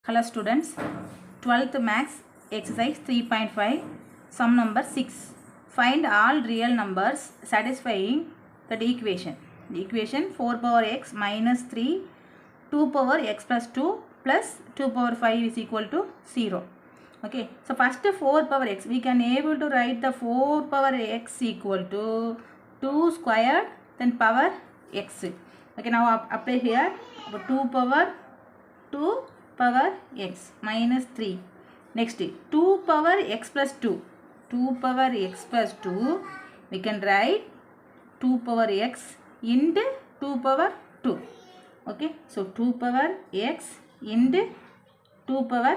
Hello students, 12th maths exercise 3.5 sum number 6. Find all real numbers satisfying the equation. The equation 4 power x minus 3 2 power x plus 2 plus 2 power 5 is equal to 0. Okay, so first 4 power x we can able to write the 4 power x equal to 2 squared then power x. Okay, now apply here 2 power 2 power x minus 3. Next 2 power x plus 2. 2 power x plus 2 we can write 2 power x into 2 power 2. Okay, so 2 power x into 2 power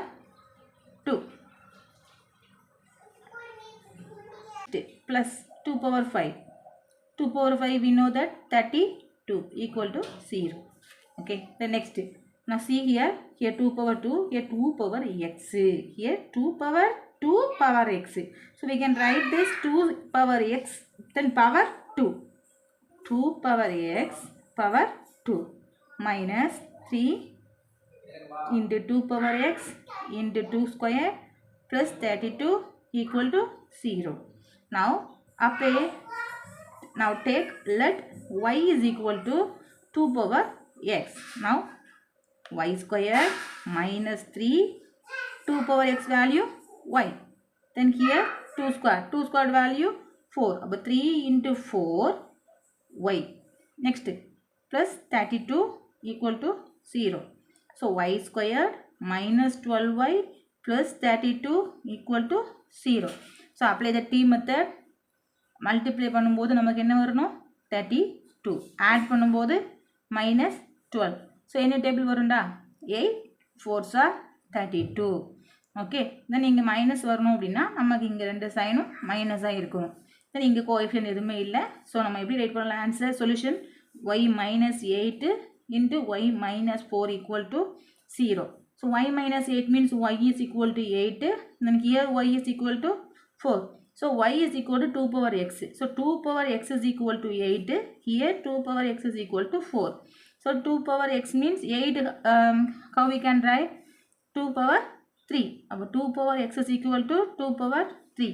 2 plus 2 power 5. 2 power 5 we know that 32 equal to 0. Okay, the next now see here 2 power 2, here 2 power x, here 2 power 2 power x. So we can write this 2 power x then power 2. 2 power x power 2 minus 3 into 2 power x into 2 square plus 32 equal to 0. Now apply. Now take let y is equal to 2 power x. Now y square minus 3 2 power x value y. Then here 2 square. 2 squared value 4. About 3 into 4 y. Next plus 32 equal to 0. So y squared minus 12y plus 32 equal to 0. So apply the t method. Multiply பண்ணும்போது நமக்கு என்ன வரணும் 32. Add பண்ணும்போது minus 12. So என்ன table வரும்டா 8 4s are 32. Okay, then இங்க minus வரணும் அப்படின்னா நமக்கு இங்க ரெண்டு சைனும் மைனஸாக இருக்கணும். then இங்க கோஎஃபிஷியன்ட் எதுவுமே இல்லை. ஸோ நம்ம எப்படி ரைட் பண்ணலாம் answer solution y minus 8 into y minus 4 equal to 0. So y minus 8 means y is equal to 8. Then here y is equal to 4. So y is equal to 2 power x. So 2 power x is equal to 8. Here 2 power x is equal to 4. So 2 power x means 8. How we can write 2 power 3. 2 power x is equal to 2 power 3.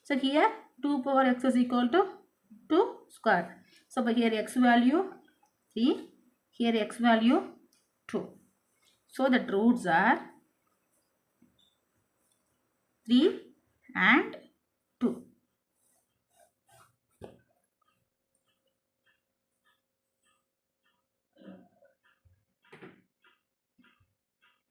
So here 2 power x is equal to 2 square. So here x value 3. Here x value 2. So the roots are 3 and